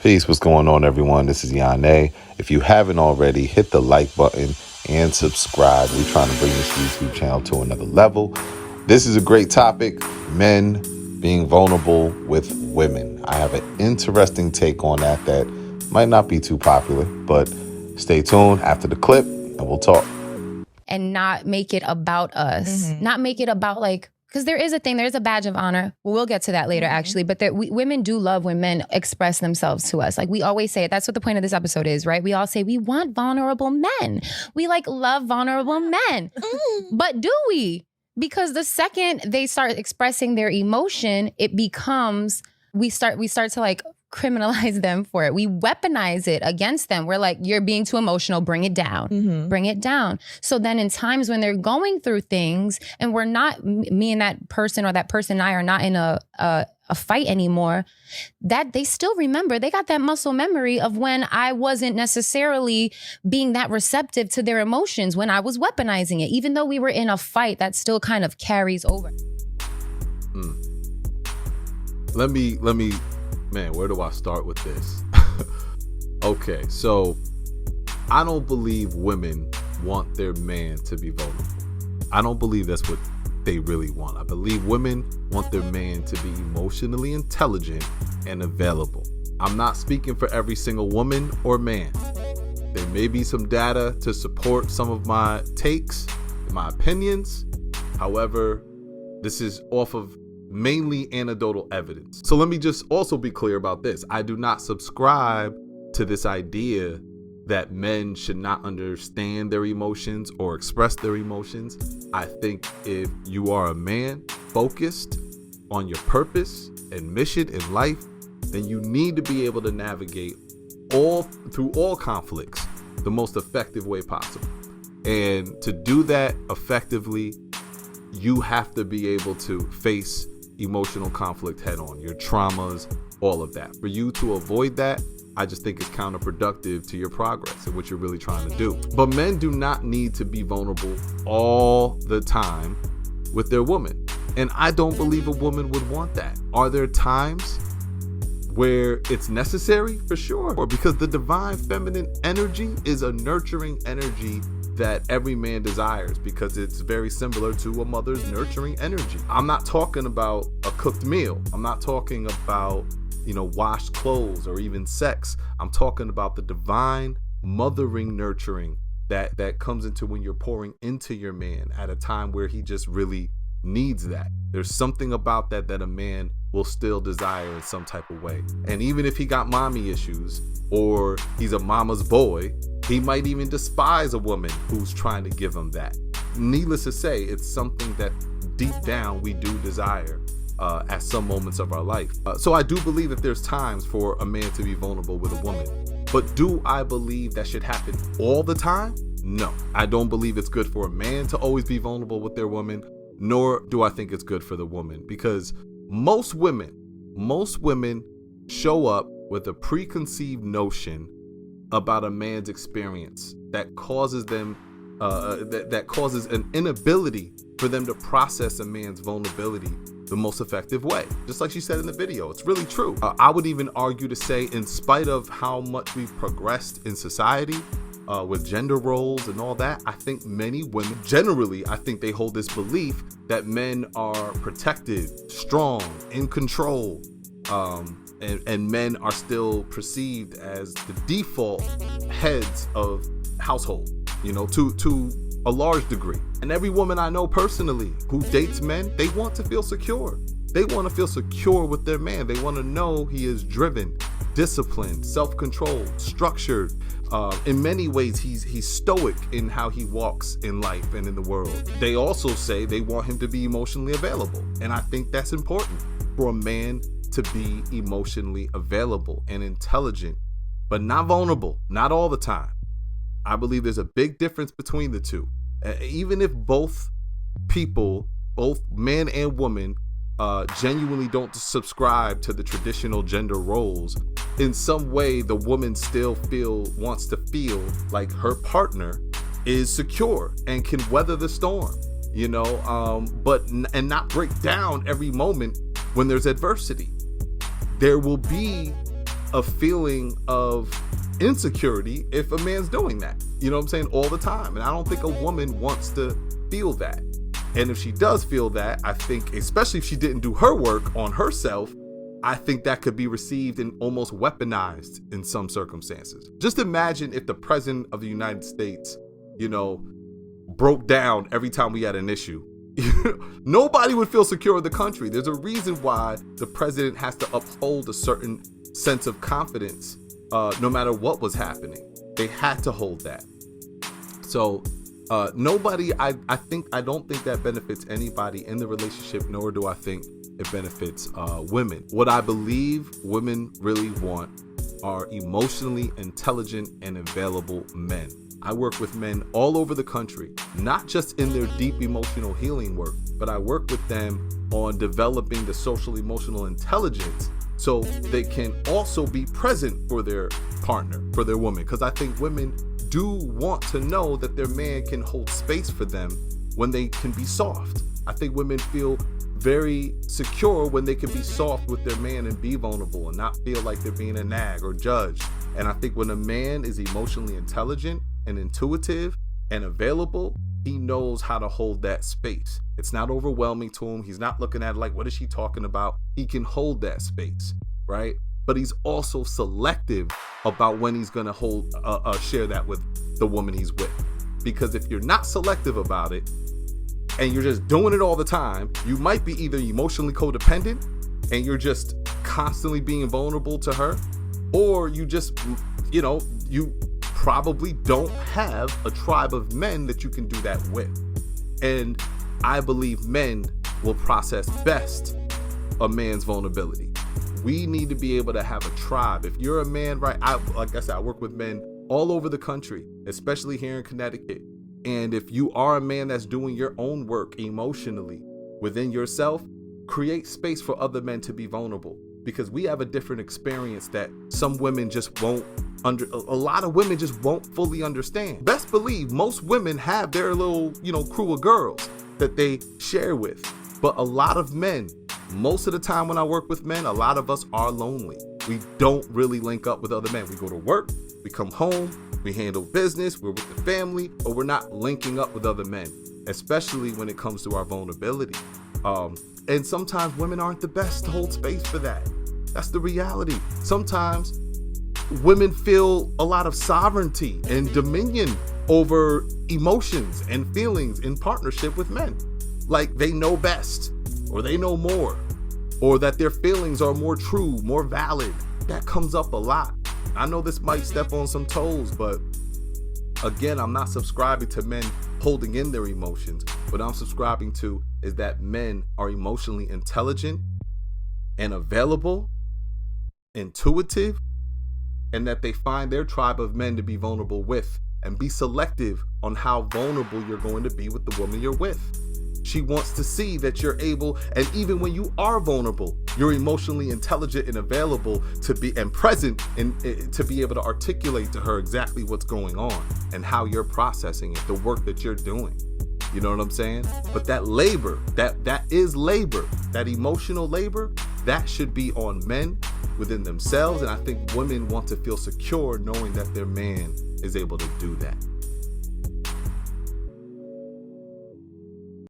Peace, what's going on, everyone? This is Yane. If you haven't already, hit the like button and subscribe. We're trying to bring this YouTube channel to another level. This is a great topic, men being vulnerable with women. I have an interesting take on that might not be too popular, but stay tuned after the clip and we'll talk. And not make it about us, not make it about because there is a badge of honor. We'll get to that later, actually. But women do love when men express themselves to us. Like we always say it. That's what the point of this episode is, right? We all say we want vulnerable men. We love vulnerable men. But do we? Because the second they start expressing their emotion, it becomes, we start to criminalize them for it. We weaponize it against them. We're like, you're being too emotional, bring it down, bring it down. So then in times when they're going through things and we're not, me and that person or that person and I are not in a fight anymore, that they still remember, they got that muscle memory of when I wasn't necessarily being that receptive to their emotions, when I was weaponizing it. Even though we were in a fight, that still kind of carries over. Let me, man, where do I start with this? Okay, so I don't believe women want their man to be vulnerable. I don't believe that's what they really want. I believe women want their man to be emotionally intelligent and available. I'm not speaking for every single woman or man. There may be some data to support some of my takes, my opinions. However, this is off of mainly anecdotal evidence. So let me just also be clear about this. I do not subscribe to this idea that men should not understand their emotions or express their emotions. I think if you are a man focused on your purpose and mission in life, then you need to be able to navigate through all conflicts the most effective way possible. And to do that effectively, you have to be able to face emotional conflict head on, your traumas, all of that. For you to avoid that, I just think it's counterproductive to your progress and what you're really trying to do. But men do not need to be vulnerable all the time with their woman. And I don't believe a woman would want that. Are there times where it's necessary? For sure. Or because the divine feminine energy is a nurturing energy that every man desires, because it's very similar to a mother's nurturing energy. I'm not talking about a cooked meal. I'm not talking about, washed clothes or even sex. I'm talking about the divine mothering nurturing that comes into when you're pouring into your man at a time where he just really needs that. There's something about that a man will still desire in some type of way. And even if he got mommy issues or he's a mama's boy, he might even despise a woman who's trying to give him that. Needless to say, it's something that deep down we do desire at some moments of our life. So I do believe that there's times for a man to be vulnerable with a woman. But do I believe that should happen all the time? No. I don't believe it's good for a man to always be vulnerable with their woman, nor do I think it's good for the woman, because most women show up with a preconceived notion about a man's experience that causes them that causes an inability for them to process a man's vulnerability the most effective way. Just like she said in the video, it's really true. I would even argue to say, in spite of how much we've progressed in society with gender roles and all that, I think many women generally, I think they hold this belief that men are protected, strong, in control, and men are still perceived as the default heads of household, to a large degree. And every woman I know personally who dates men, they want to feel secure. They want to feel secure with their man. They want to know he is driven, disciplined, self-controlled, structured. In many ways, he's stoic in how he walks in life and in the world. They also say they want him to be emotionally available. And I think that's important for a man to be emotionally available and intelligent, but not vulnerable, not all the time. I believe there's a big difference between the two. Even if both people, both man and woman, genuinely don't subscribe to the traditional gender roles, in some way the woman still wants to feel like her partner is secure and can weather the storm, but not break down every moment when there's adversity. There will be a feeling of insecurity if a man's doing that. You know what I'm saying? All the time. And I don't think a woman wants to feel that. And if she does feel that, I think, especially if she didn't do her work on herself, I think that could be received and almost weaponized in some circumstances. Just imagine if the president of the United States, you know, broke down every time we had an issue. Nobody would feel secure in the country. There's a reason why the president has to uphold a certain sense of confidence, no matter what was happening. They had to hold that. So nobody, I don't think that benefits anybody in the relationship, nor do I think it benefits women. What I believe women really want are emotionally intelligent and available men. I work with men all over the country, not just in their deep emotional healing work, but I work with them on developing the social emotional intelligence so they can also be present for their partner, for their woman. Because I think women do want to know that their man can hold space for them when they can be soft. I think women feel very secure when they can be soft with their man and be vulnerable and not feel like they're being a nag or judged. And I think when a man is emotionally intelligent and intuitive and available, he knows how to hold that space. It's not overwhelming to him. He's not looking at it like, what is she talking about? He can hold that space, right? But he's also selective about when he's going to share that with the woman he's with. Because if you're not selective about it and you're just doing it all the time, you might be either emotionally codependent and you're just constantly being vulnerable to her, or you just, you know, you probably don't have a tribe of men that you can do that with. And I believe men will process best a man's vulnerability. We need to be able to have a tribe. If you're a man, right? Like I said, I work with men all over the country, especially here in Connecticut. And if you are a man that's doing your own work emotionally within yourself, create space for other men to be vulnerable, because we have a different experience that some women just won't a lot of women just won't fully understand. Best believe most women have their little, you know, crew of girls that they share with. But a lot of men, most of the time when I work with men, a lot of us are lonely. We don't really link up with other men. We go to work, we come home, we handle business, we're with the family, but we're not linking up with other men, especially when it comes to our vulnerability. And sometimes women aren't the best to hold space for that. That's the reality. Sometimes women feel a lot of sovereignty and dominion over emotions and feelings in partnership with men. Like they know best, or they know more, or that their feelings are more true, more valid. That comes up a lot. I know this might step on some toes, but again, I'm not subscribing to men holding in their emotions. What I'm subscribing to is that men are emotionally intelligent and available, intuitive, and that they find their tribe of men to be vulnerable with, and be selective on how vulnerable you're going to be with the woman you're with. She wants to see that you're able, and even when you are vulnerable, you're emotionally intelligent and available to be, and present, and to be able to articulate to her exactly what's going on and how you're processing it, the work that you're doing. You know what I'm saying? But that labor, that is labor, that emotional labor, that should be on men within themselves. And I think women want to feel secure knowing that their man is able to do that.